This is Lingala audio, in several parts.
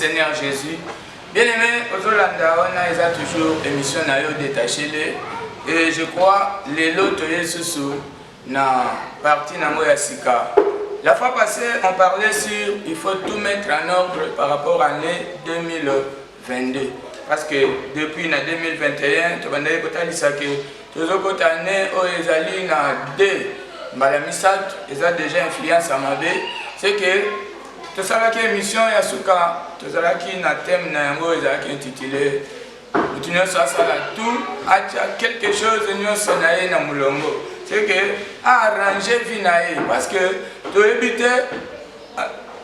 Seigneur Jésus. Bien-aimé, Ozolanda, on a toujours émission détachée. Et je crois les lots sous na partie na Sika. La fois passée, on parlait sur il faut tout mettre en ordre par rapport à l'année 2022. Parce que depuis 2021, tu vas dire que tu as année où ils allaient na deux malamisat, ils ont déjà influence à ma vie. C'est que tout ça qui est émission Yasuka, tout ça qui na thème na yango ils ont intitulé tout quelque chose nous sonaye na mulongo. C'est que arranger vie nae parce que tu éviter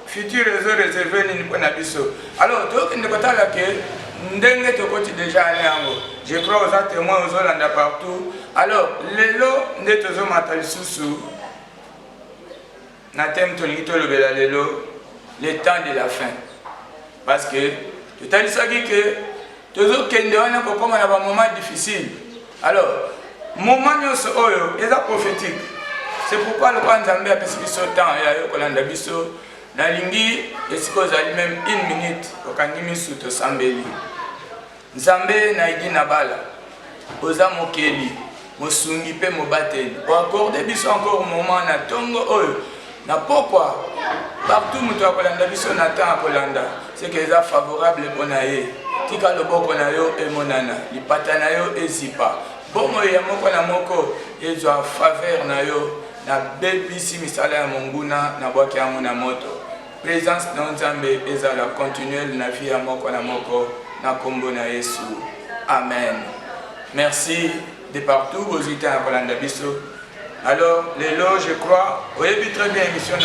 futur réseau réservé ni pour nabiso. Alors tu ne peux pas là que ndenge to koti déjà yango. Je crois aux témoins aux Hollandais partout. Alors les lots ne te zo matali susu. Na thème to lito le bela lelo le temps de la fin. Parce que tu as dit ça que toujours qu'il y a un moment difficile. Alors, moment oyo est prophétique. C'est pourquoi le roi Nzambe a passé ce temps. Il y a eu Kolanda Biso. Na lingi, et si vous avez même une minute, vous pouvez vous soutenir Sambeli. Nzambe na idi na bala. Oza mokeli, mosungi pe mobateli. Pour accorder biso encore un moment na tongo oyo. Na pourquoi partout où tu as Kolanda Biso na temps Kolanda, c'est que c'est favorable pour naie. Tika loboko na yo e monana, lipata na yo e zipa. Bomo ya moko na moko ezwa faveur na yo na bebisi misala ya monguna na bwaki ya mona moto. Présence na Nzambe ezala continuelle na vie ya moko na moko na kombo na Yesu. Amen. Merci de partout vos ita à Kolanda Biso. Alors, les lots, je crois, vous avez très bien l'émission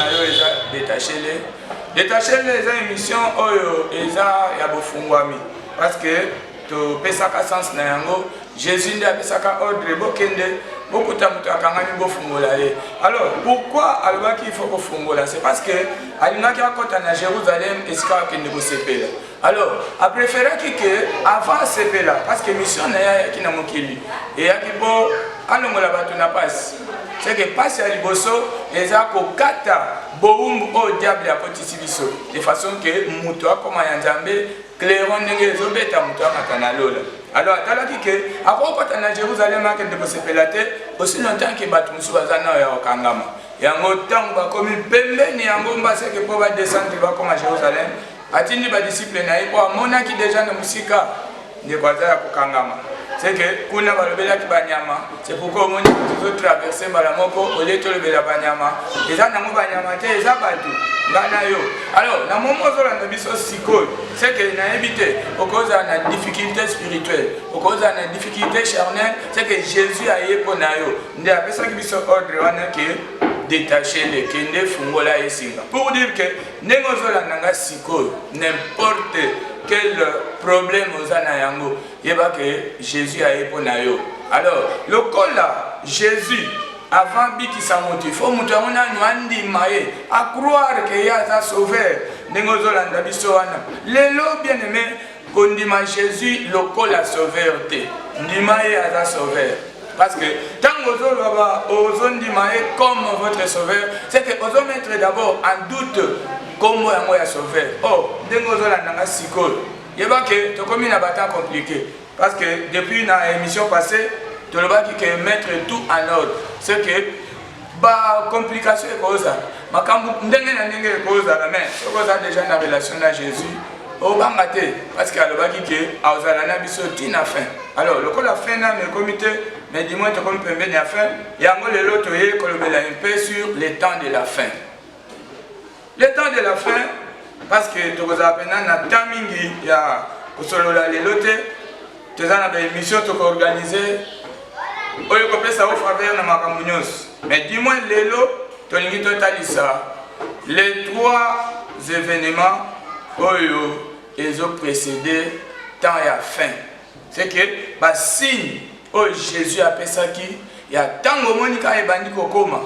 détaché les émissions oyo eza ya bofungwami parce que to pesaka sens na yango Jésus ndi apesaka ordre bokende bokuta mutu akangami bofungola ye. Alors pourquoi alobaki il faut bofungola? C'est parce que alingaki akota na Jérusalem esika kende bosepela. Alors a préféré que avant sepela parce que mission na ya ki na mokili et yaki bo alongola bato na passe. C'est que passe à liboso eza kokata boum au diable à kotisi biso de façon que mutu akoma ya Nzambe clairon ndenge ezobeta mutu amakana lola. Alors talaki que akokota na Jérusalem akende bosepela te aussi longtemps que bato musu bazana ya okangama yango tango bakomi pembeni yango mbase que po ba descendre bakoma Jérusalem atindi ba disciple na ye po amonaki déjà na musika ne kwaza ya kokangama. C'est que kuna balobela ki banyama, c'est pourquoi on peut traverser balamoko au lieu de le banyama. Les gens n'ont pas banyama, ils ont battu. Alors, dans mon moment de biso siko, c'est que n'a évité au cause de la difficulté spirituelle, au cause de la difficulté charnelle, c'est que Jésus a eu pour nayo. Ndi apesa ki biso ordre wana ke détacher les kende fungola esinga. Pour dire que nengozola nanga siko, n'importe quel problème aux anayango, il y a que Jésus a eu pour nayo. Alors, le col là, Jésus, avant qu'il s'en monte, il faut monter à croire qu'il y a un sauveur. Nengozola bisoana. Les lots bien aimés, qu'on dit Jésus, le col a sauveur. Ndimaye a un sauveur. Parce que tant que vous avez comme votre sauveur, c'est que vous mettre d'abord en doute comment vous avez sauveur. Oh, dès que vous avez un psychologue, il y a que tu as une bataille compliquée. Parce que depuis l'émission passée, tu as mettre tout en ordre. C'est que la complication est cause. Mais quand vous avez déjà une relation avec Jésus, parce qu'il y a le alors, le coup la fin dans le comité, mais dis-moi, tu comme la fin, il y a un peu sur les temps de la fin. Les temps de la fin, parce que tu as appris dans le timing, il y a les lots, tu as une émission organisée, tu as ça au faveur de ma camounios. Mais dis-moi, les lots, tu as les trois événements, ils ont précédé temps et la fin. C'est que bah signe oh Jésus a fait ça qui il y a tant de monde qui a bandi kokoma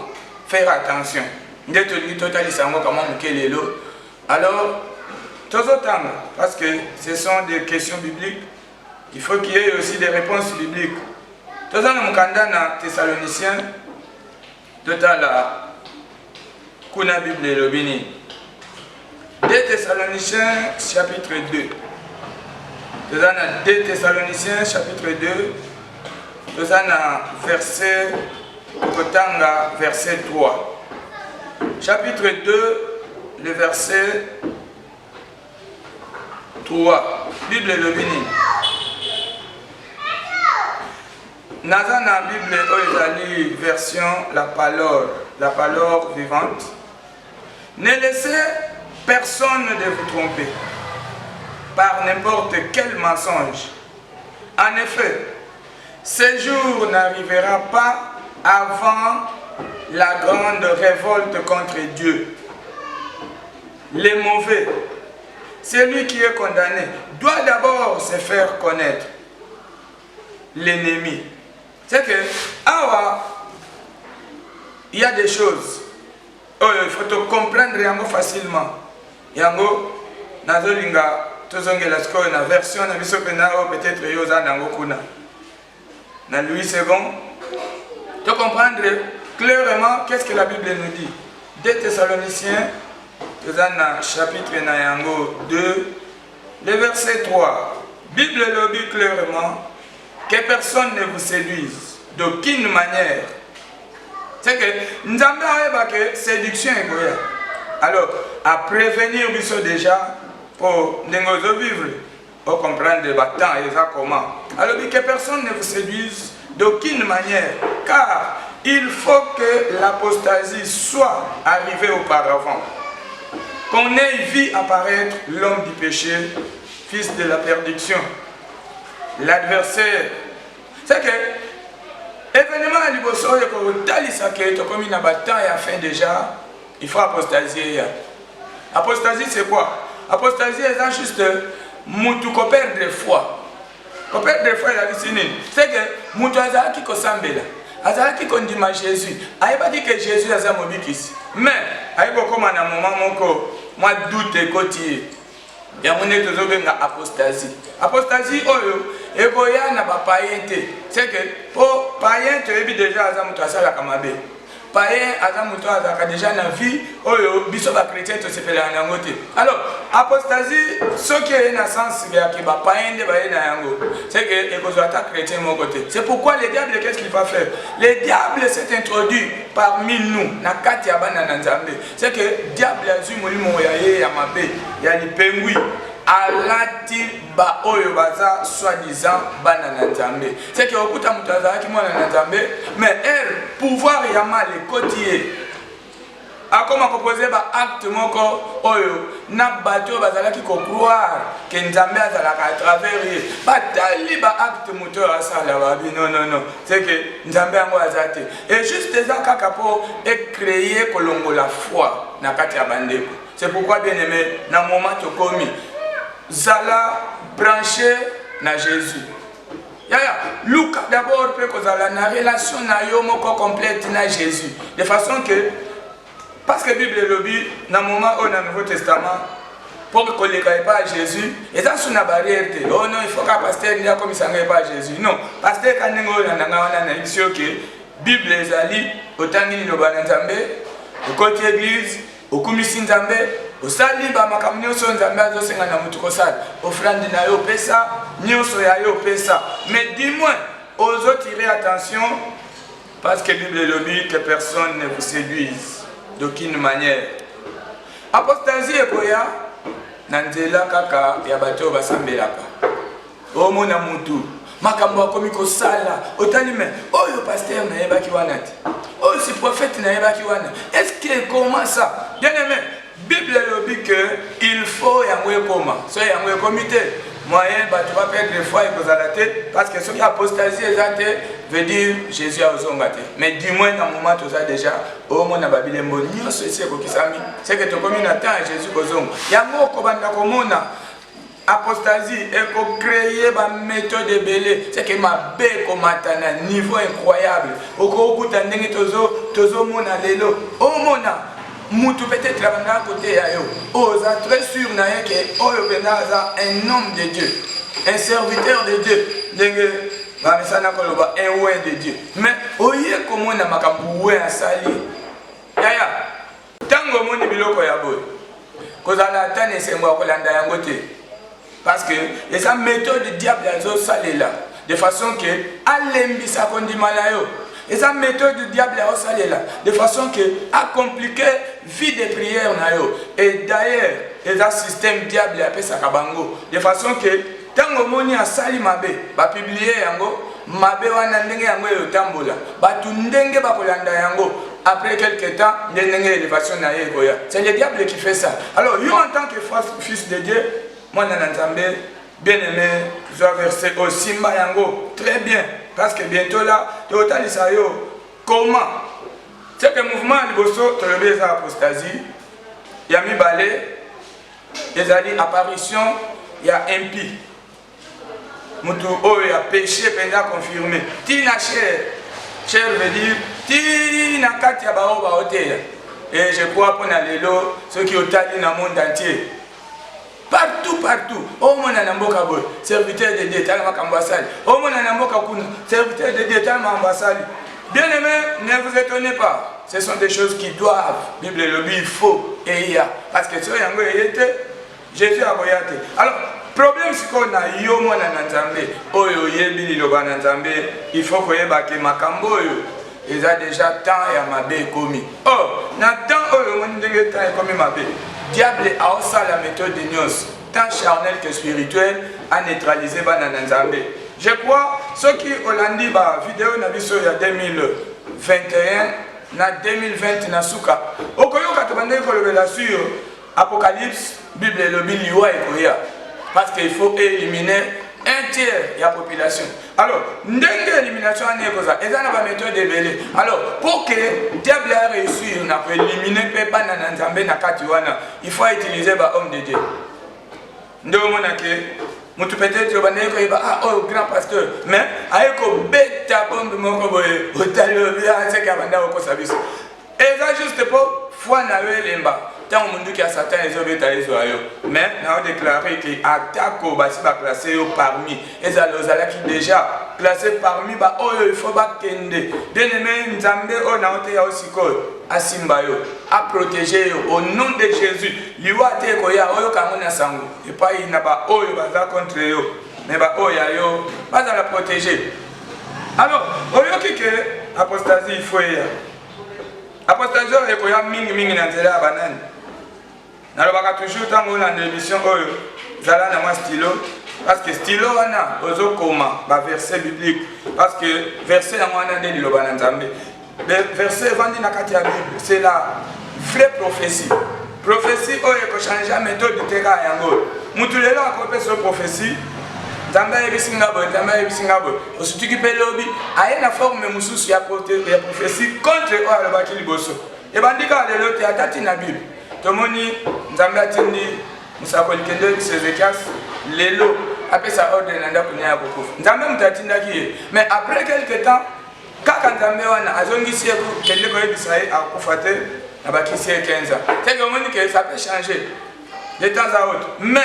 faire attention. Ndetto li total sango comment mukele lo. Alors tous autant parce que ce sont des questions bibliques, il faut qu'il y ait aussi des réponses bibliques. Tous dans mukanda na Thessaloniciens total la kuna Bible lobini. 2 Thessaloniciens chapitre 2. Nous avons 2 Thessaloniciens chapitre 2. Nous avons verset 3. Chapitre 2, le verset 3. Bible le Bini. Naza na Bible Oezali version la parole vivante. Ne laissez personne de vous tromper par n'importe quel mensonge. En effet, ce jour n'arrivera pas avant la grande révolte contre Dieu. Les mauvais, celui qui est condamné, doit d'abord se faire connaître. L'ennemi. C'est que, il y a des choses. Il faut te comprendre facilement. Yango, nazolinga, tozonge la score, na version, na biso penao, peut-être yoza nango kuna. Na Louis II, te comprendre clairement qu'est-ce que la Bible nous dit. 2 Thessaloniciens, chapitre 2, le verset 3. Bible le dit clairement que personne ne vous séduise d'aucune manière. C'est que nous avons que séduction est quoi. Alors, à prévenir biso déjà pour nous vivre, pour comprendre le temps et ça comment. Alors, que personne ne vous séduise d'aucune manière, car il faut que l'apostasie soit arrivée auparavant. Qu'on ait vu apparaître l'homme du péché, fils de la perdition. L'adversaire. C'est que, événement à l'Iboso, comme il n'a pas de temps et à fin déjà, il faut apostasier. Apostasie, c'est quoi? Apostasie, c'est juste moutou ko perdre de foi. Ko perdre de foi, il a dit c'est que moutou azala qui ko sambela. Azala qui condima Jésus. Aïe pas dit que Jésus a un mobikis. Mais, aïe beaucoup à un moment, moi doute et côté. Il y a une apostasie. Apostasie, et pour y a pas païen. C'est que pour païen, tu es déjà à Zamoutoasa la Kamabé. Païen, à Zamoutoasa, déjà dans la vie, biso ba chrétien, tu sais pas la nangote. Alors, apostasie, ce qui est naissance, c'est que païen de baïen na yango. C'est que les chrétiens mon côté. C'est pourquoi le diable, qu'est-ce qu'il va faire? Le diable s'est introduit parmi nous. Na kati ya bana na Nzambe. C'est que le diable a eu molimo ya ye ya mabe, ya ni pengui. Alati ba oyo baza soi-disant bana na Nzambe. C'est que okuta mutaza ki mwana na Nzambe, mais elle pouvoir ya mal côtier. A comment proposer ba acte moko oyo na bato bazala ki ko croire que Nzambe azala ka travers ba tali ba acte moteur asala ba non c'est que Nzambe ngo azate et juste ça kaka pour créer kolongo la foi na kati ya bandeko. C'est pourquoi bien aimé na moment to komi Zala branché na Jésus. Luc d'abord peut que Zala na relation na yo moko complète na Jésus. De façon que, parce que la Bible est lobby, dans le moment où dans le Nouveau Testament, pour qu'on ne les pas à Jésus, et ça c'est une barrière. Oh non, il faut qu'un pasteur n'y a comme il ne pas à Jésus. Non, pasteur quand on a dit que la Bible est allée au temps de l'Obananzambe, au côté église, au commission Nzambe, au sali ba makamnyo so Nzambe azosenga na mutu kosala offrande na yo pesa nyonso ya yo pesa mais dis-moi aux autres tirer attention parce que la Bible le dit que personne ne vous séduise d'aucune manière. Apostasie ekoya na nzela kaka ya bato basambelaka omona mutu makambo akomi kosala otali mais oyo pasteur na yebaki wana te oyo si prophète na yebaki wana est-ce que comment ça bien aimé Bible le dit que il faut yango ekoma so yango ekomité moyen bato va perdre des fois et kozala te parce que soki apostasie eza te veut dire Jésus a ozonga te mais du moins dans moment toza déjà omona babilembo nyonso esi ekokisami c'est que tokomi na temps ya Jésus kozonga yango okobanda komona apostasie et qu'on crée une méthode belé c'est que ma bé comme atana niveau incroyable au kokuta ndenge tozo mona lelo o mona mutu peut-être la banda côté ya yo oza très sûr na ye que oyo benaza un homme de Dieu un serviteur de Dieu ndenge ba misana koloba un oint de Dieu mais oye komona makambu we asali yaya tango moni biloko ya boy kozala ta nesengo kolanda yango te. Parce que eza méthode du diable azo salela de façon que alembisa kondima na yo. Eza méthode du diable azo salela de façon que a compliqué vie de prière na yo. Et d'ailleurs, eza système diable apesa kabango de façon que tango moni asali mabe ba publier yango mabe wana ndenge yango yo tambola batu ndenge bakolanda yango. Après quelques temps, il y a une élévation. C'est le diable qui fait ça. Alors, yo en tant que fils de Dieu, moi, je bien aimé, je vais verser au Simba Yango. Très bien. Parce que bientôt là, total comment? C'est que le mouvement de Bosso, tu as vu l'apostasie, il y a mis balai, il y a dit apparition, il y a impie. Il y a péché pendant confirmé. Tina cher. Cher veut dire, Tina Katia Baoba Hotel. Et je crois qu'on a les lots, ceux qui ont talé dans le monde entier. Partout, partout. Oh mon anamboka boy, serviteur de Dieu, talma ambassade. Oh mon anamboka kuna, serviteur de Dieu, talma ambassade. Bien aimé, ne vous étonnez pas. Ce sont des choses qui doivent. Bible le dit, il faut et il y a. Parce que ce yango était, Jésus a voyagé. Alors, problème c'est qu'on a yo mon ananzambe, oyo yebi liloba nanzambe, il faut que yebake makambo yo. Ils ont déjà tant et à ma bé commis. Oh, na tant oyo mon ndenge tant et commis ma bé. Diable a aussi la méthode de Nios, tant charnel que spirituel, à neutraliser Bananzambe. Je crois, ceux qui ont dit la vidéo na biso il y a 2021, na 2020 na suka. Okoyo katobande ko lobela sur Apocalypse, Bible le biliwa et koya. Parce qu'il faut éliminer un tiers de la population. Alors, l'élimination est comme ça. Et ça n'a pas méthode de belé. Alors, pour que le diable ait réussi, on a pu éliminer il faut utiliser l'homme de Dieu. Nous avons peut-être oh grand pasteur, mais avec un bêta bombe, et ça juste pour foi n'avoir l'emba. Tant que monde qui a Satan et Zobé Taïzoayo. Mais nous avons déclaré qu'il attaque au basi va classer parmi. Et ça qui déjà classé parmi bah oh il faut pas kende. Bien aimé Nzambe on a été aussi quoi à Simbayo à protéger au nom de Jésus. Liwa te koya oyo kamona sango. Et pas il n'a pas oh il va contre yo. Mais bah oh ya yo pas à la protéger. Alors oyo qui que apostasie il faut y apostasie est koya mingi na nzela banane. Nalobaka toujours tant qu'on a une émission zala na moi stylo parce que stylo wana ozo koma ba verset biblique parce que verset na mwana ndeli loba na Nzambe verset vandi na kati ya Bible c'est la vraie prophétie ko changer méthode de terrain yango mutu lelo akope so prophétie Nzambe ebisingabo osutuki pe lobi aye na forme mususu ya prophétie contre o alobaki liboso e bandika lelo te atati na Bible Tomoni, Nzambe atindi musakoli kende Sézéchias lelo apesa ordre nanda kunya beaucoup. Nzambe mutatinda ki mais après quelque temps kaka Nzambe wana azongisi ko kende ko ebisaye akufate na bakisi 15 ans. C'est comme que ça peut changer de temps à autre. Mais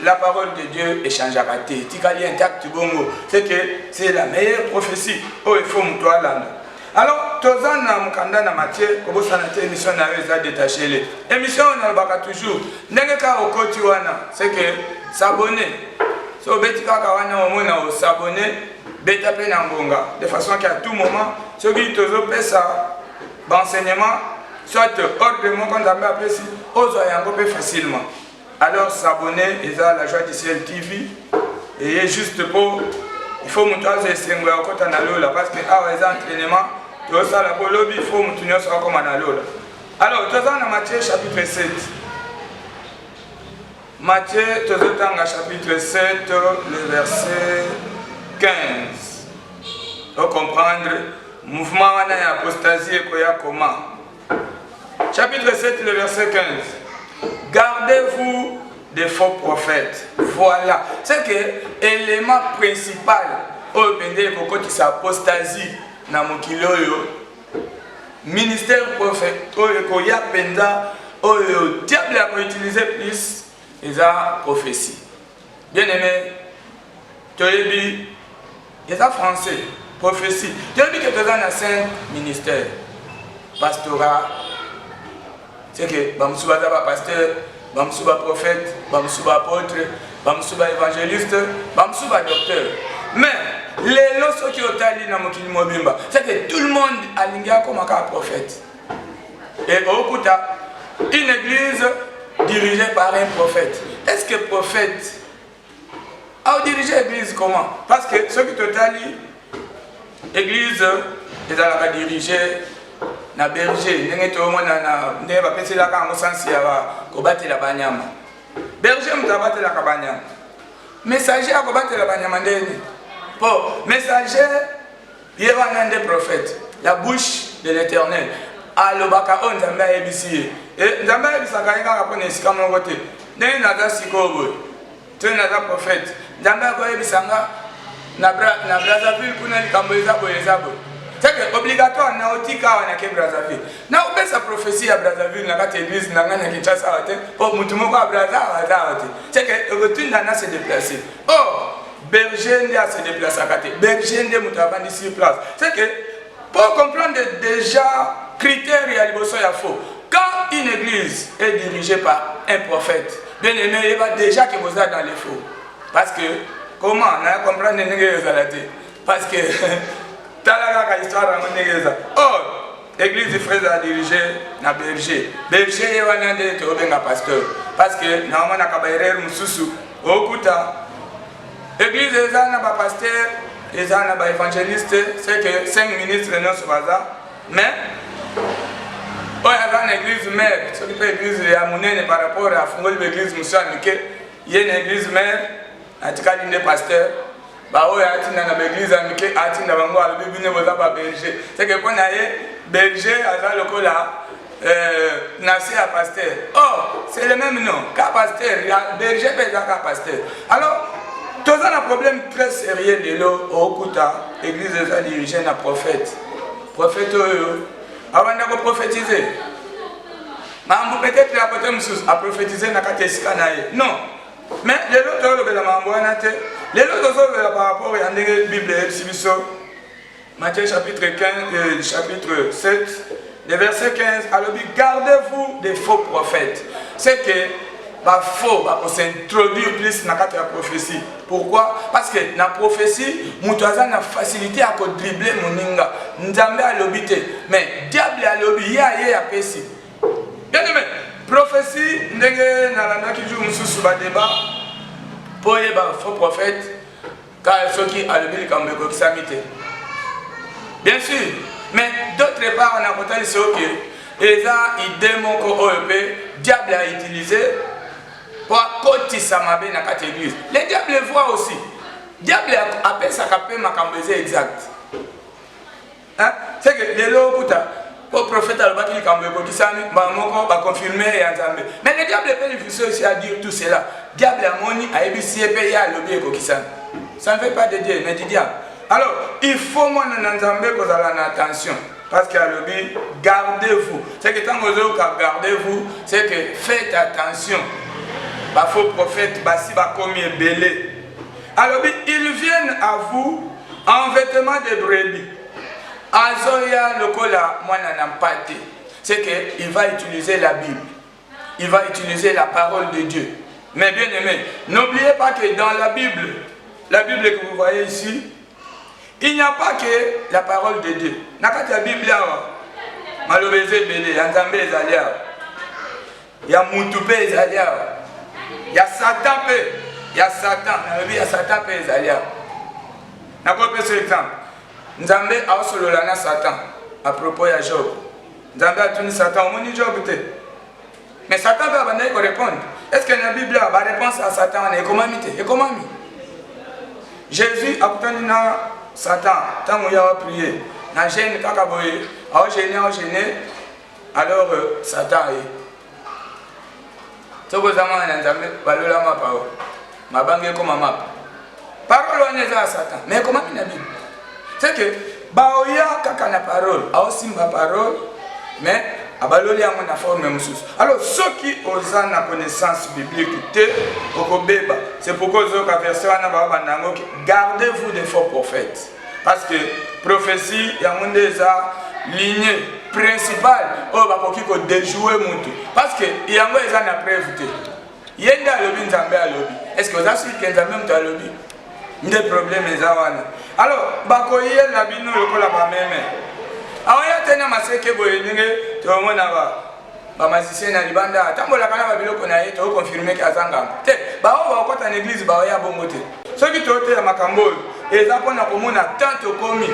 la parole de Dieu échangera té. Tikali intact bongo. C'est que c'est la meilleure prophétie. Oh il faut mutwa landa. Alors, Tozana Mukanda na Mathieu, comme ça n'a été émission na eza détaché les. Émission on a baka toujours. Nengeka okoti wana, c'est que s'abonner. So betika kawana omona o s'abonner, beta pe na mbonga de façon qu'à tout moment, ceux qui tozo pesa d'enseignement, soit ordre mon compte à apprécier, ozo yango pe facilement. Alors s'abonner eza la joie du ciel TV et juste pour il faut monter à sengo ya kota na lola parce que awa eza entraînement. Tout ça, la il faut que soit comme un alola. Alors, tout ça, dans Matthieu chapitre 7. Matthieu, tout ça, dans chapitre 7, le verset 15. Pour comprendre, mouvement de apostasie et comment. Chapitre 7, le verset 15. Gardez-vous des faux prophètes. Voilà. C'est que l'élément principal au Pendé, quand il apostasie. Na mokili oyo ministère prophète oyo ko ya penza oyo diable a utiliser plus eza prophétie. Bien aimé, toyebi eza français prophétie. Toyebi que toza na saint ministère pastorat. C'est que bamusu baza ba pasteur bamsuba prophète, bamsuba apôtre, bamsuba évangéliste, bamsuba docteur. Mais les lots qui ont tali na mokili mobimba, c'est que tout le monde a linga comme un prophète. Et au Kuta, une église dirigée par un prophète. Est-ce que prophète a dirigé l'église comment? Parce que ceux qui ont tali l'église, ils ont dirigé na berger. Nengeto mona na ba pesi la ka ngosansi ya ba ko batela banyama. Berger mutabate la kabanyama. Messager a ko batela banyama ndeni. Bon, messager yeba nande prophète. La bouche de l'Éternel. Alobaka on nzambe ebisi. Et nzambe ebisaka nga kapone sika mongo te. Ndeni naza sikobo. Tu naza prophète. Nzambe ko ebisanga na Brazzaville kuna likambo ezabo. C'est que obligatoire na otika wana ke Brazzaville. Na ubesa prophétie à Brazzaville na kati église na ngana Kinshasa ate pour mutu moko à Brazzaville. C'est que retourne na se déplacer. Oh, berger ndi a se déplacer à kati. Berger ndi mutu avandi sur place. C'est que pour comprendre déjà critères et aliboso ya faux. Quand une église est dirigée par un prophète, bien aimé, il va déjà que vous êtes dans les faux. Parce que comment on a comprendre les parce que oh, l'église de frères a dirigé na berger. Berger est un pasteur. Parce que normalement, on a un mususu. Au Kuta, l'église est un pasteur, les un évangéliste, c'est que 5 ministres non sur hasard. Mais, il y a une église mère, ce qui est l'église de Amounene par rapport à l'église Moussa, il y a une église mère, en tout cas, une pasteur. Bah oui, l'église américaine, c'est que quand on a berger, à le là, nasé à pasteur. Oh, c'est le même nom, qu'à pasteur, berger peut être qu'à pasteur. Alors, tout ça un problème très sérieux de l'eau au Kuta, l'église est dirigée par prophète. Prophète, avant de prophétiser. Mais peut-être la côté à prophétiser dans la non. Mais les autres, les autres par rapport à la Bible, Matthieu chapitre 15, chapitre 7, le verset 15, alors gardez-vous des faux prophètes. C'est que faux, pour s'introduire plus dans la prophétie. Pourquoi? Parce que dans la prophétie, nous avons la facilité à dribbler mon ninga. Nous avons l'obité. Mais diable a l'obité, il y a pessi. Bien aimé, prophétie, nous avons qui joue un débat. Pour les faux prophètes, car ceux qui ont l'obité comme le coxamité. Bien sûr, mais d'autre part, on a entendu ce que les démons que diable a utilisé pour côté samabe dans cette église. Les diables voient aussi. Diable appelle ça capé ma cambézé exact. Hein? C'est que les lots pour prophète alba qui cambé qui sami va confirmer et ensemble. Mais le diable peut difficile aussi à dire tout cela. Diable a moni a ébissé payé à l'objet qui sami. Ça ne fait pas de Dieu, mais du diable. Alors, il faut moi n'entendre que vous avez attention. Parce qu'à l'objet, gardez-vous. C'est que tant que vous gardez-vous, c'est que faites attention. Les faux prophètes, alors ils viennent à vous en vêtements de brebis. Azoya lokola mwana nampate. C'est qu'il va utiliser la Bible. Il va utiliser la parole de Dieu. Mais bien aimé, n'oubliez pas que dans la Bible que vous voyez ici, il n'y a pas que la parole de Dieu. Nakati la Bible malobeze belé, Nzambe ezalia. Ya mutupe ezalia. Il y a Satan, il y a Satan, il y a Satan, il y a ce exemple. Nzambe a sololana Satan à propos de Job. Nzambe a tenu Satan, on dit Job. Mais Satan va répondre. Est-ce que la Bible a la réponse à Satan? Et comment Jésus a obtenu Satan, tant qu'il a prié. Dans Gênes, Kakaboye, a gêné, alors Satan est. Ce que vous avez ma parole. Ma banque comme ma map. Parole on est à Satan. Mais comment il a dit? C'est que Baoya kaka na parole, a aussi ma parole, mais abaloli a mon forme même sous. Alors ceux qui ont la connaissance biblique, c'est pourquoi ils ont verset gardez-vous des faux prophètes. Parce que prophétie, il y a des lignées. principal oyo bakoki kodéjouer mutu parce que yango eza na preuve te ye nde alobi nzambe alobi est ce que oza suri ke nzambe mutu alobi nde problème eza wana alors bakoyela bino lokola bameme aoya te na maseke boye ndenge tomona bamusicien na libanda atambolaka na babiloko na ye tokonfirme ke aza ngambo te bao bakota na église baoya bongo te soki tootela makambo oyo eza mpona komona tant tokomi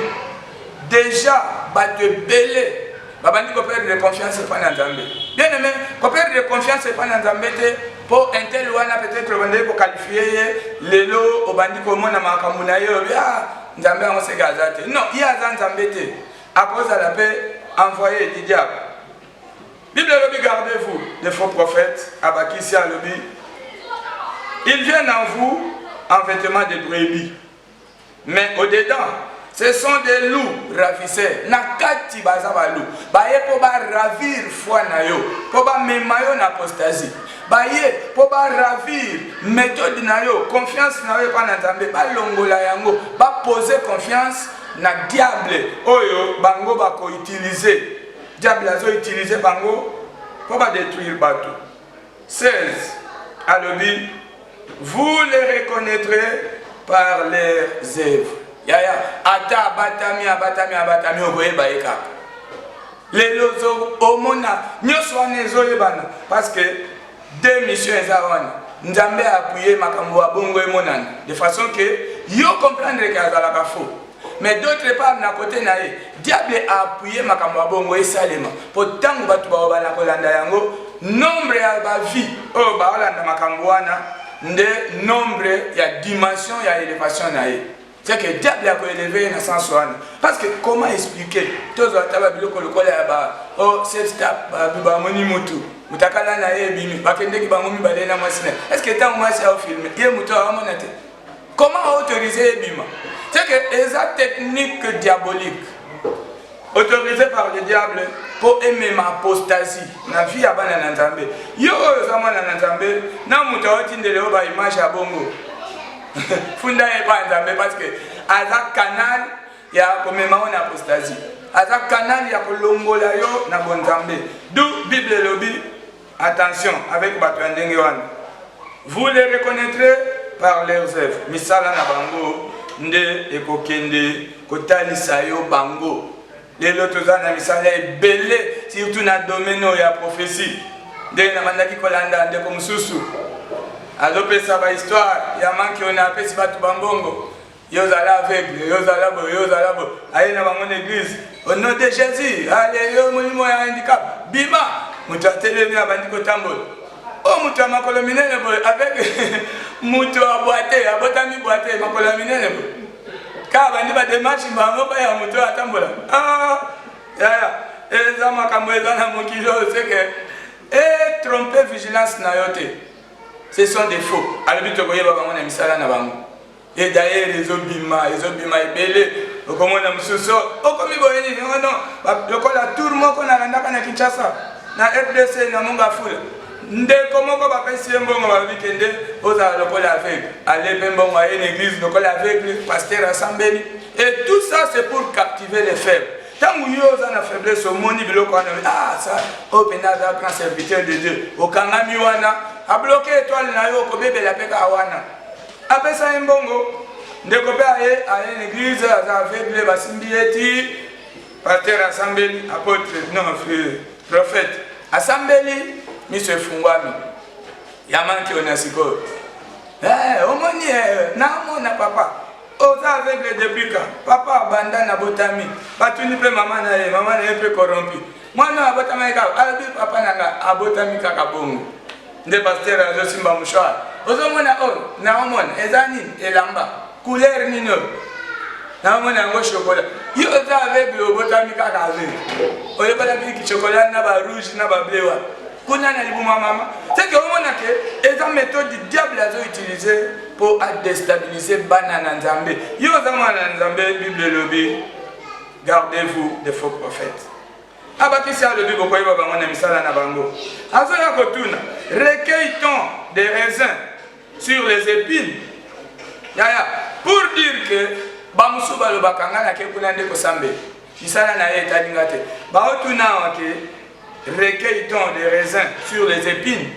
déjà bato ebele babandi koperdre confiance epai na nzambe bien aimé koperdre confiance epai na nzambe te mpo intel wana peut-être obandeli kokalifie ye lelo obandi komona makambo na ye obi nzambe yango seke aza te non ye aza nzambe te akozala mpe envoyé du diable. Bible alobi gardez-vous des faux prophètes abakisi alobi ils viennent en vous en vêtements de brebis mais au-dedans ce sont des loups ravisseurs. Nakati baza balu. Baye po ba ravir foi na yo. Po ba mema yo na apostasie. Baye po ba ravir méthode na yo. Confiance na yo pa na Nzambe. Ba longola yango. Ba poser confiance na diable. Oyo bango ba ko utiliser. Diable azo utiliser bango po ba détruire bateau. 16. Alobi, vous les reconnaîtrez par leurs œuvres. Yaya, ata abatami okoyeba ye kaka. Lelo zo omona nyonso wana ezoyebana parce que deux missions eza wana. Nzambe appuyer makambo ya bongo emonana de façon que yo comprendre que azalaka faux. Mais d'autre part na côté na ye, diable a appuyé makambo ya bongo esalema. Po tango batu baobana kolanda yango, nombre ya ba vie oyo baolanda makambo wana nde nombre ya dimension ya élévation na ye. C'est que le diable a élevé dans sens one. Parce que comment expliquer tous les tabacs biloko lokola ya ba oh cette step ba moni mutu mutakala na ye bimi bakende ki bangomi balena mwasina. Est-ce que tant moi c'est au film ye mutu a monate. Comment autoriser bima? C'est que les techniques diaboliques autorisées par le diable pour aimer ma apostasie na vie ya bana na Nzambe. Yo zama na Nzambe na mutu otindele ba image ya bongo. Funda ye pa Nzambe parce que aza canal ya komema on apostasie aza canal ya kolongola yo na bon Nzambe d'où Bible lobi attention avec bato ndenge wana vous les reconnaîtrez par leurs œuvres misala na bango nde ekokende kotalisa yo bango lelo tozana misala ebele surtout na domaine ya prophétie nde na mandaki kolanda ndeko mususu azopesa ba histoire ya manki on apesi batu bambongo yozala aveugle yozala bo aye na bango église au nom de Jésus allez yo molimo ya handicap bima mutu atelemi abandi kotambola o mutu makolo minene bo avec mutu aboite abotami boite makolo minene bo ka bandi ba démarche bango ba ya mutu atambola ya eza makambo eza na mokilo c'est que tromper vigilance na yote. Ce sont des faux. Alors, tu vois, il misala na bango. Et d'ailleurs, les obima ebele. Comme on a mususo. Oh, comme il voyait, non. Le col a tout le monde qu'on a rendu à Kinshasa. Na RDC, na monga foule. Nde comment on va passer un bon week-end aux le col avec. Aller même bon à une église, le col avec le pasteur assemblé. Et tout ça, c'est pour captiver les faibles. Tant que vous avez une faiblesse au monde, ça, au pénal grand serviteur de Dieu. Au Kangami wana, a bloqué étoile na yo ko bébé la peka wana. Après ça mbongo, ndekopé à une église avec les basimbieti, pasteur assemblée, apôtre, non, prophète. Assemblée, monsieur Fungwami. Yamanki onasiko. Omoni na mona papa. Oza avec les depuis quand papa abanda na botami batuni pe maman na ye pe corrompu moi na botami ka albi papa nanga abotami kaka bongo nde pasteur azo simba mushwa ozo mona na omona ezani elamba couleur nino na omona ngo chocolat yo oza avec le botami kaka avec oyo bala ki chocolat na ba rouge na ba bleu kuna na libu mama c'est que omona ke eza méthode du diable azo utiliser pour déstabiliser banana Nzambe. Yo zamana Nzambe Bible lobi gardez-vous des faux prophètes. Abakisi a lobi boko yeba bango na misala na bango. Azo ya kotuna recueille-t-on des raisins sur les épines. Yaya pour dire que bamusu balo bakanga na ke kuna ndeko sambe. misala na ye etalinga te baotuna ke recueille-t-on des raisins sur les épines.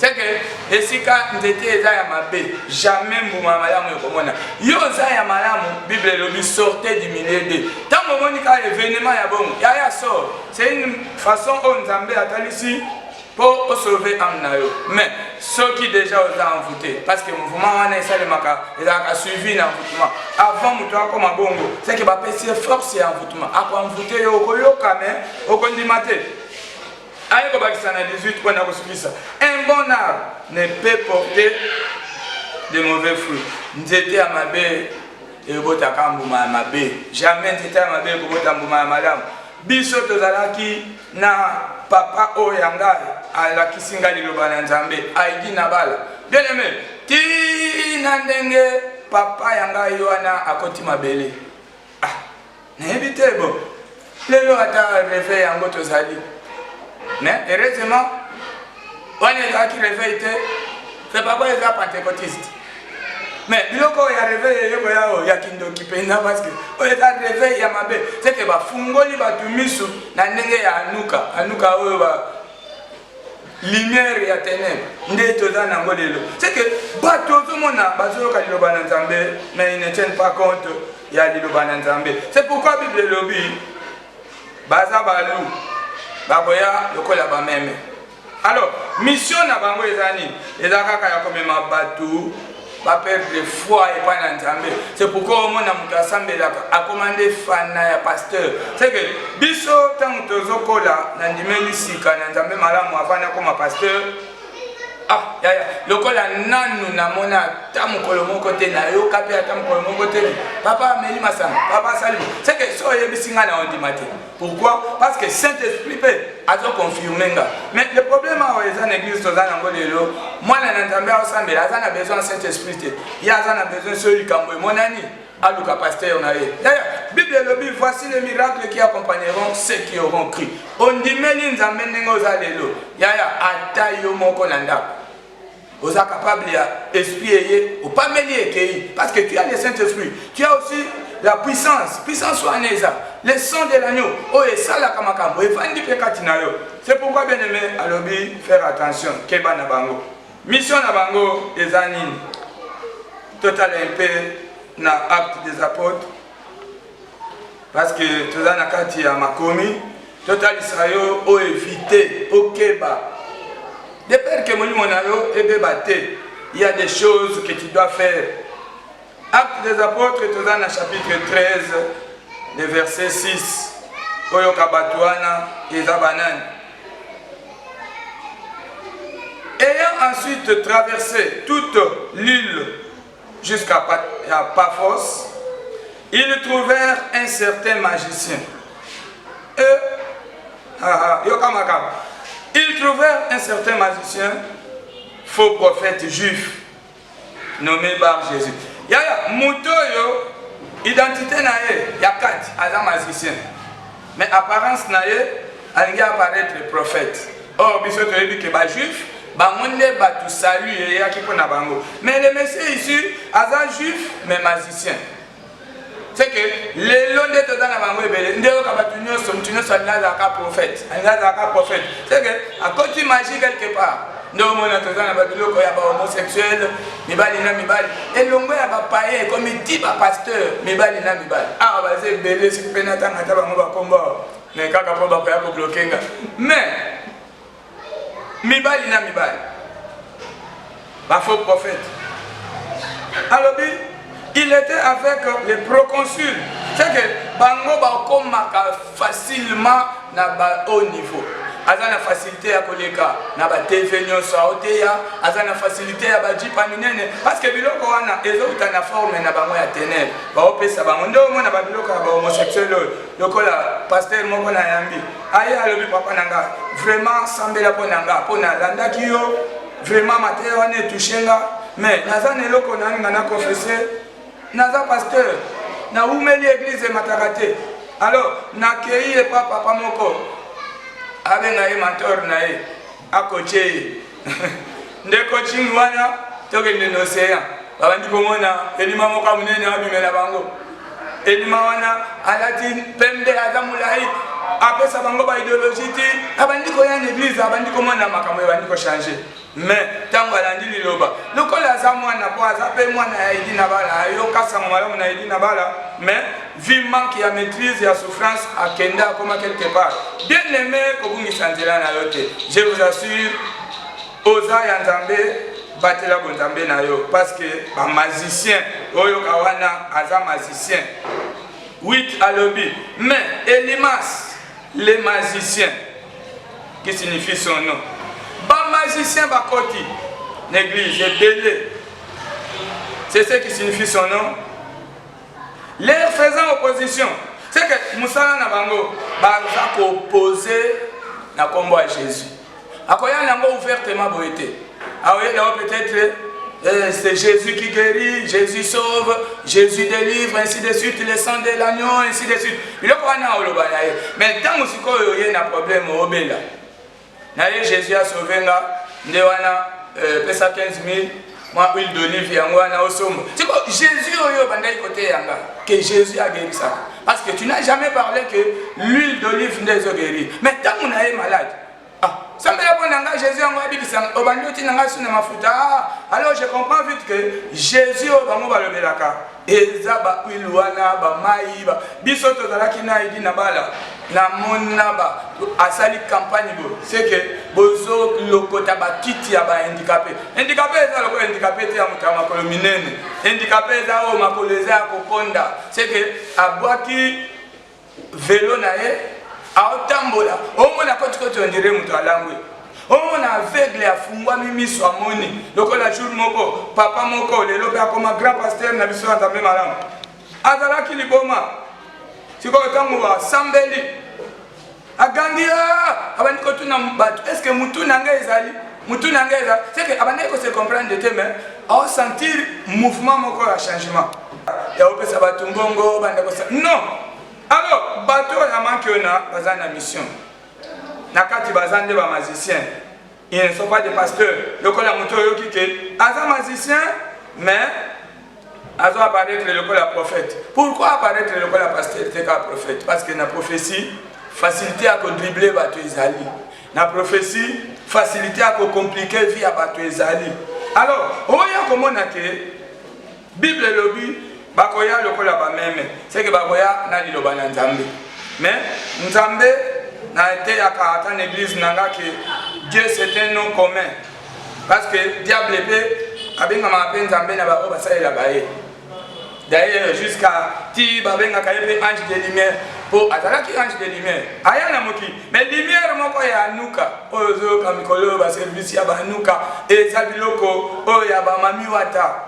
C'est que esika nzete eza ya mabe jamais mbuma malamu ekomona yo za ya malamu Bible elobi sortez du milieu d'eux. Tant omoni ka événement ya bongo ya sort, c'est une façon on Nzambe atalisi pour sauver âme na yo. Mais ceux qui déjà ont envoûté parce que mouvement wana esalemaka ezalaka suivi na envoûtement avant moto akoma bongo, c'est que bapesi force ya envoûtement akoenvoûte yo okoyoka mais okondima te. Un bon arbre ne peut porter de mauvais fruits. Nzete à mabe et botaka mbuma mabe. Jamais nzete à mabe et botaka mbuma madame. Biso tozalaki na papa oyanga ala kisinga liloba na Nzambe aidi na bala. Bien aimé, ti na ndenge papa yanga yoana akoti mabele. Ah, na ebite bo. Lelo ata réveil yango tozali. Mais heureusement, on est là qui réveille, c'est pas quoi les pentecôtistes. Mais biloko ya réveil il y a qui ndo kipenda parce que on est là réveil ya mabe, c'est que ba fungoli ba tumisu na ndenge ya anuka oyo ba lumière ya ténèbres nde toza na ngolelo. C'est que bato zo mona bazo ka liloba na Nzambe mais ils ne tiennent pas compte ya liloba na Nzambe. C'est pourquoi Bible lobi baza balu baboya lokola ba meme. Alors mission na bango ezani ezaka ya komema batu ba perdre foi et pas na Nzambe. C'est pourquoi au mona mutu asambelaka a commandé fana ya pasteur. C'est que biso tant tozokola na ndimeli sika na Nzambe malamu afana comme pasteur. Ah ya lokola nanu na mona tamukolo moko te na yo kapi tamukolo moko te papa ameli masanga papa salut. C'est que so yebisinga na ondimate. Pourquoi? Parce que Saint-Esprit peut azo confirmer nga. Mais le problème à l'église tozana ngolelo moi na Nzambe osambela azana besoin de Saint-Esprit te. Ya azana besoin celui kambo monani aluka pasteur na ye. D'ailleurs Bible lobi voici les miracles qui accompagneront ceux qui auront cru. Ondimeli Nzambe ndenge ozalelo. Ya ata yo moko na ndako. Vous êtes capable d'espier ou pas mêler parce que tu as le Saint-Esprit, tu as aussi la puissance soigneuse, le sang de l'agneau, oh et ça la kamakamo, et vandi pekatinayo. C'est pourquoi bien aimé, alobi faire attention, keba na bango. Mission na bango des anines, total un peu na acte des apôtres, parce que tout ça na kati ya makomi, total Israël, oh éviter, oh keba. De père que il y a des choses que tu dois faire. Acte des apôtres, tu dans le chapitre 13, le verset 6. Ayant ensuite traversé toute l'île jusqu'à Paphos, ils trouvèrent un certain magicien. Ils trouvèrent un certain magicien, faux prophète juif, nommé Bar Jésus. Yaya, Moutoyo, identité nae, Yakat, Adam magicien. Mais apparence nae, il apparaître prophète. Or, bisous dit que les juifs, monde ba tout salut et qui na bango. Mais le messieurs ici, Adam juif, mais magicien. C'est que les longs de dans la bango ebele ndeko kabatunyo somtunyo salala ka prophète alala ka prophète c'est que à côté magie quelque part ndo mona tozana ba biloko ya ba homosexuel mibali na mibali elongo ya ba païen comme dit ba pasteur mibali na mibali ah ba ze belé si pena tanga ta bango ba komba mais kaka po ba ya ko bloquer mais mibali na mibali ba faux prophète alors il était avec les proconsuls. C'est que Bango Bakomaka facilement na ba haut niveau. Azana facilité à koleka na ba TV nyonso aoteya, azana facilité à ba jipa minene parce que biloko wana ezouta na forme na bango ya ténèbres. Ba opesa bango ndo mona ba biloko ba homosexuel lokola pasteur moko na yambi. Aye alobi papa nanga vraiment sambela pona landa kiyo vraiment maté wana touchenga mais nazana eloko nanga na confesser naza pasteur na umeli église matakate alors nakei e papa moko abenga e mentor na e akoche nde coaching wana tokende no océan babandi komona elima moko munene abimela bango elima wana alati pembe aza mulai apesa bango ba idéologie ti abandi ko ya l'église abandi ko mona makambo abandi ko changer mais tango alandi liloba lokola aza mwana po aza pe mwana ya idi na bala yo kasanga malamu na idi na bala mais vu manque ya maîtrise ya souffrance akenda comme quelque part bien aimé ko bungisa nzela na yote je vous assure oza ya nzambe batela bonzambe na yo parce que ba magicien oyo kawana aza magicien 8 alobi mais Elimas les magiciens qui signifie son nom ba magicien bakoti l'église est belé c'est ce qui signifie son nom leur faisant opposition c'est que musala na bango baza ko opposer na kombo à Jésus akoya nango ouvertement boité alors peut-être c'est Jésus qui guérit, Jésus sauve, Jésus délivre, ainsi de suite, le sang de l'agneau, ainsi de suite. Mais tant que il y a un problème au Béla, Jésus a sauvé là, pesa 15 000, moi huile d'olive yangwana au somme. C'est quoi Jésus côté que Jésus a guéri ça. Parce que tu n'as jamais parlé que l'huile d'olive n'est pas guérie. Mais tant qu'on est malade. Jésus alors je comprends vite que Jésus asali campagne c'est que bozo lokota ba kiti ya ba handicapé eza loko handicapé te ya mutama makolo minene handicapé eza o makolo eza kokonda c'est que abwaki vélo na ye aotambola omona koti on dirait mutu alangwe omona aveugle afungwa mimiso amoni lokola jour moko papa moko lelo pe akoma grand pasteur na biso nzambe malamu azalaki liboma sikoyo tango asambeli agandia abandi kotuna bato est-ce que mutu nanga ezali mutu nanga ezali c'est que abandi ko se comprendre de thème au sentir mouvement moko ya changement ya opesa bato mbongo banda ko non alors bato ya manque na bazana mission nakati bazande ba magicien ils ne sont pas des pasteurs lokola mutu yoki ke aza magicien mais azo apparaître lokola prophète. Pourquoi apparaître lokola pasteur te ka prophète? Parce que na prophétie facilité à dribbler bato ezali. Na prophétie facilité à compliquer vie à bato ezali. Alors, oya komona ke Bible lobi bakoya lokola ba meme. C'est que bakoya na liloba na Nzambe. Mais Nzambe na été ya karata en église nanga que Dieu c'est un nom commun. Parce que diable pe abenga ma pe Nzambe na ba basalela bae. D'ailleurs, jusqu'à ti babenga kayepe ange de lumière pour azalaki ange de lumière. Ayana moki, mais lumière moko ya nuka. Ozo kamikolo ba service ya ba nuka et zabiloko o ya ba mami wata.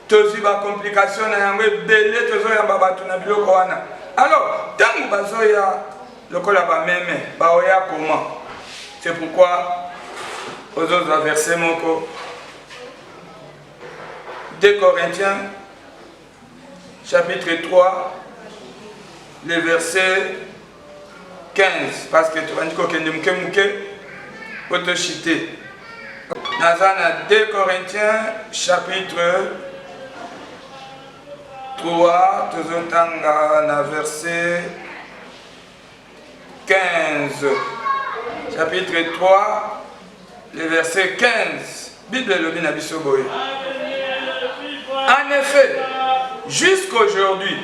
Tozi ba complication na yango belé tozo ya ba batu na biloko wana. Alors, tangu bazoya lokola ba meme, ba oya comment? C'est pourquoi ozo verset moko 2 Corinthiens chapitre 3, le verset 15, parce que tu vas dire que tu chité. Dans 2 Corinthiens, chapitre 3, tu as verset 15. Chapitre 3, le verset 15. Bible le Binabisoboy. En effet, jusqu'aujourd'hui,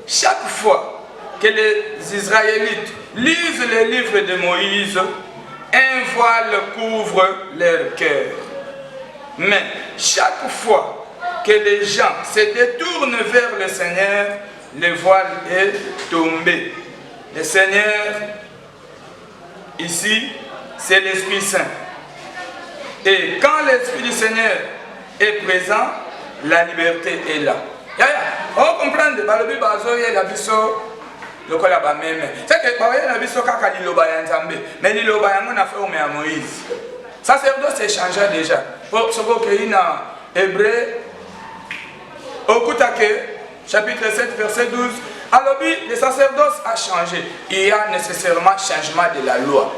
chaque fois que les Israélites lisent les livres de Moïse, un voile couvre leur cœur. Mais chaque fois que les gens se détournent vers le Seigneur, le voile est tombé. Le Seigneur, ici, c'est l'Esprit Saint. Et quand l'Esprit du Seigneur est présent, la liberté est là. On comprend que balobi bazoye la biso lokola ba meme. C'est que bazoye la biso kaka liloba ya Nzambe. Mais liloba yango na fait au Moïse. Sacerdoce c'est changé déjà. Pour ce que na Hébreu okutake chapitre 7 verset 12 alobi le sacerdoce a changé. Il y a nécessairement changement de la loi.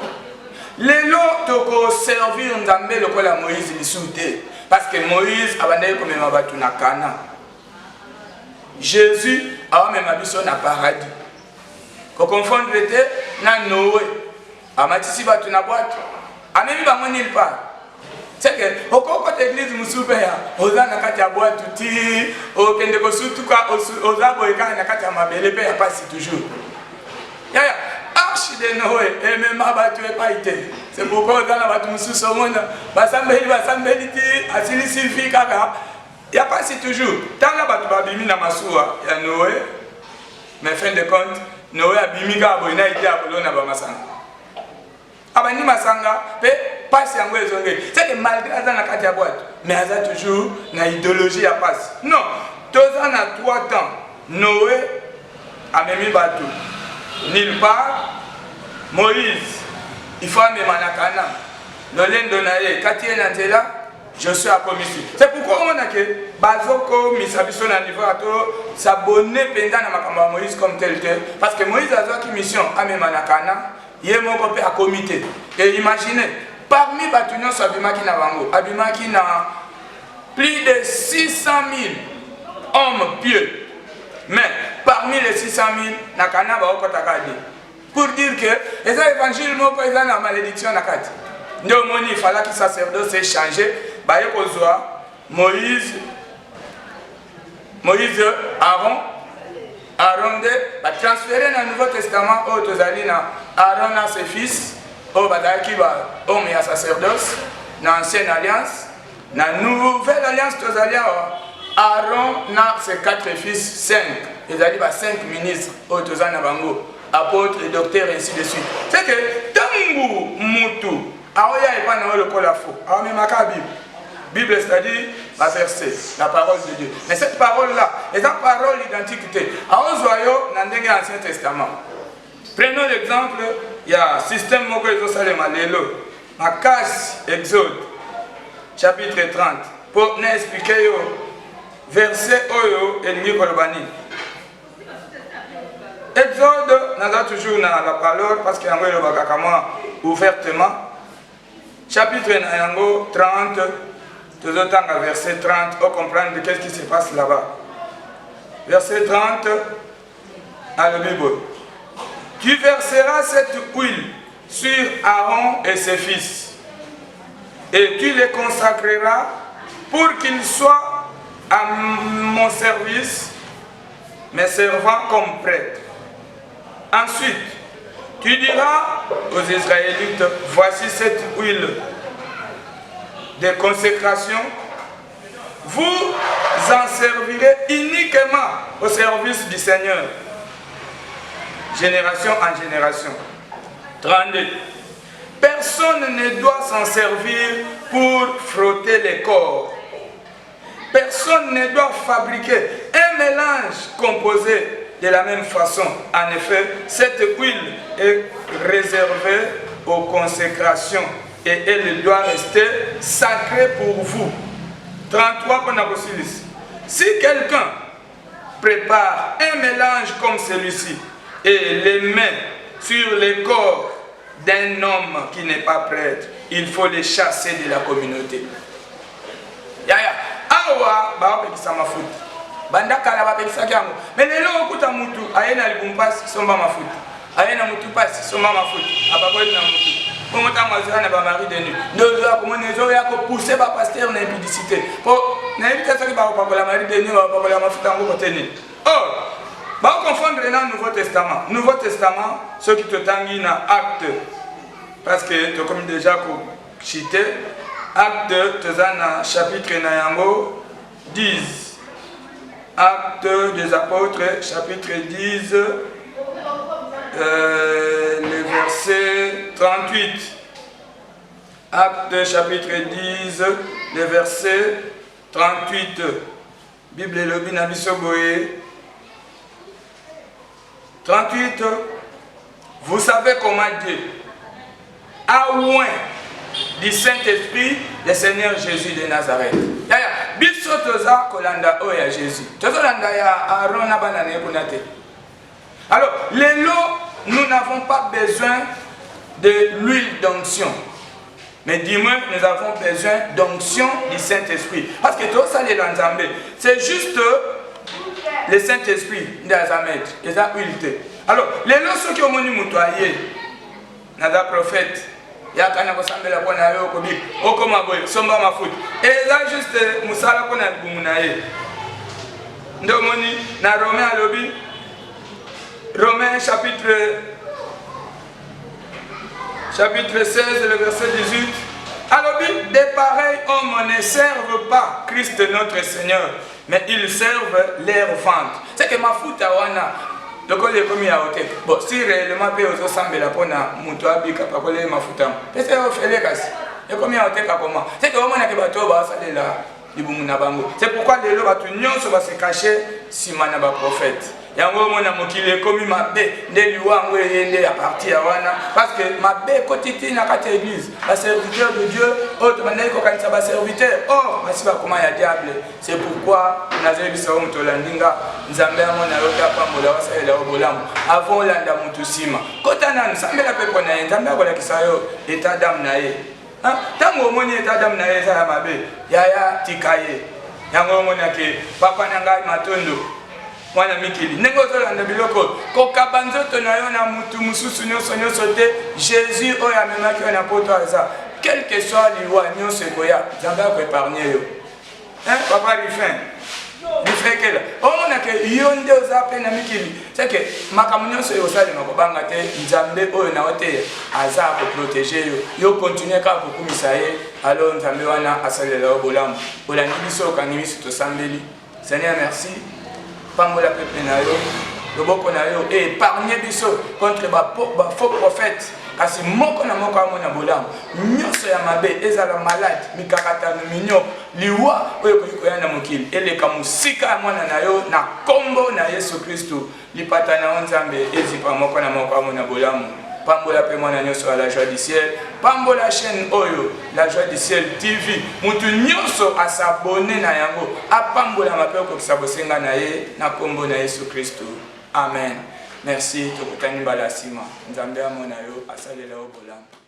Les lois toko servir Nzambe lokola Moïse li soute parce que Moïse abandai comme mabatu na Kana. Jésus a même habité dans le paradis. Qu'on confonde l'été, na Noé. A matisi batu na boîte. A même pas mon il part. C'est que au côté église musupea, oza na kati ya boîte tuti, au kende ko sutuka oza boyeka na kati ya mabele pe ya passe toujours. Ya ya, arche de Noé et même abatu e pas été. C'est pourquoi oza na batu mususu au monde, basambeli ti asili sifi kaka. Ya passe toujours. Tant la batu babimi na masuwa ya Noé, mais fin de compte Noé abimi ka boina ite akolona ba masanga. Abani masanga pe passe yango ezonge. C'est que malgré ça na kati ya boîte, mais aza toujours na idéologie ya passe. Non, toza na 3 temps. Noé amemi bato. Nulle part. Moïse, il faut amener manakana. Nolendo na ye kati na nzela, je suis à commission. C'est pourquoi on a que bazoko misabiso na niveau ato s'abonner pendant na makambo Moïse comme tel que parce que Moïse a une mission amener manakana. Il est mon à comité. Et imaginez, parmi Batunion Abimaki na Bango, Abimaki na plus de 600 000 hommes pieux. Mais parmi les 600 000, Nakana va au Kotakadi. Pour dire que les évangiles n'ont pas la malédiction Nakati. Il fallait que le sacerdoce s'est changé. Moïse, Aaron a transféré dans le Nouveau Testament au Tozalina. Aaron a ses fils, au Badakiba, homme et sacerdoce, dans l'Ancienne Alliance. Dans la Nouvelle Alliance Tozalia, Aaron a ses 4 fils, 5. Ils ont 5 ministres au Tozana Bango, apôtres et docteurs, et ainsi de suite. C'est que, Tangu Moutou, Aoya est pas dans le colafo, Aoya Makabi. Bible, c'est-à-dire la verset, la parole de Dieu. Mais cette parole-là, est une parole d'identité. À 11 voyons dans l'Ancien Testament. Prenons l'exemple, il y a un système Mokoïzo Salem à l'élo. Ma casse, Exode, chapitre 30. Pour nous expliquer, verset Oyo et Nimi Kolobani. Exode, nous avons toujours la parole parce qu'il y a un ouvertement. Chapitre 30. Tout autant à verset 30, on comprend de qu'est-ce qui se passe là-bas. Verset 30, à la Bible. Tu verseras cette huile sur Aaron et ses fils, et tu les consacreras pour qu'ils soient à mon service, mes servants comme prêtres. Ensuite, tu diras aux Israélites, voici cette huile de consécration, vous en servirez uniquement au service du Seigneur, génération en génération. 32. Personne ne doit s'en servir pour frotter les corps. Personne ne doit fabriquer un mélange composé de la même façon. En effet, cette huile est réservée aux consécrations et elle doit rester sacrée pour vous. 33 pour Nabosilis. Si quelqu'un prépare un mélange comme celui-ci et les met sur le corps d'un homme qui n'est pas prêtre, il faut les chasser de la communauté. Yaya, awa, ba pekisa mafuta. Banda kala ba pekisa kyango. Mais lelo okuta mutu ayena libumpasi somba mafuta. Ayena mutu pasi somba mafuta. Abakweli na mutu. Pour monter à Mazana, ba mari de nuit. Nous avons poussé ba pasteur na impudicité. Pour na impudicité ba la mari de nuit ba la mafuta ngo koteni. Oh, ba confondre dans le Nouveau Testament. Nouveau Testament, ceux qui te tanguent dans acte. Parce que tu comme déjà cité acte tezana chapitre nayango 10. Acte des apôtres chapitre 10. Le verset 38. Acte chapitre 10, le verset 38. Bible Lobi Nabisoboé. 38. Vous savez comment Dieu a oint du Saint-Esprit le Seigneur Jésus de Nazareth. Bisotoza kolanda oya Jésus. Tozolanda ya Aaron abanane kunate. Alors, les lots, nous n'avons pas besoin de l'huile d'onction. Mais dis-moi, nous avons besoin d'onction du Saint-Esprit. Parce que tout ça, c'est juste le Saint-Esprit nde aza maître eza huile te. Alors lelo soki omoni moto aye naza prophète yaka na kosambela mpona yo okobika okoma boye somba mafuta eza juste mosala mpona libumu na ye nde omoni na Romain alobi Romains chapitre 16 le verset 18 alobi de pareils hommes ne servent pas Christ notre Seigneur mais ils servent leur ventre. C'est que mafuta wana lokole komi ya hotel. Bon, si réellement pe ozo sambela pona muto abika pakole mafuta. Pese o fele kasi. E komi ya hotel comment? C'est que omona ke bato ba salela libumu na bango. C'est pourquoi lelo batu nyonso ba se cacher sima na ba prophète. Yango mona mokile komi mabe nde liwango yende ya parti ya wana parce que mabe kotiti na kati église ba serviteur de Dieu autre manai ko kanisa ba serviteur masiba koma ya diable. C'est pourquoi nazo bisa o muto landinga nzambe amona yota pambola wasaela obolamu avant landa mutu sima kota na nzambe la pepo na nzambe akola kisayo état d'âme na ye tango omoni état d'âme na ye za ya mabe yaya tikaye yango omona ke papa na ngai matondo mwana mikili ndenge ozolanda biloko kokaba nzoto na yo na mutu mususu nyonso te Jésus oyo amemaki yo na poto aza quel que soit liwa nyonso ekoya nzambe akoépargne yo papa rifin kela omona ke yo nde oza pe na mikili c'est que makambo nyonso oyo osalema kobanga te nzambe oyo na yo te aza akoprotege yo continue kaka kokumisa ye alors nzambe wana asalela yo bolamu olandi biso okangi miso tosambeli. Seigneur merci pambola peuple na yo loboko na yo et épargner biso contre ba faux prophètes kasi moko na moko amona bolamu nyonso ya mabe ezala malade mikakatano minyo liwa oyo koyikoya na mokili eleka musika ya mwana na yo na kombo na Yesu Kristo lipata na nzambe ezipa moko na moko amona bolamu pambola pe mwana nyonso à la joie du ciel pambola chaîne oyo la joie du ciel TV mutu nyonso a s'abonner na yango apambola mape ko kisabosenga na ye na kombo na Yesu Kristo amen. Merci tokutani balasima nzambe amona yo asalela obolamu.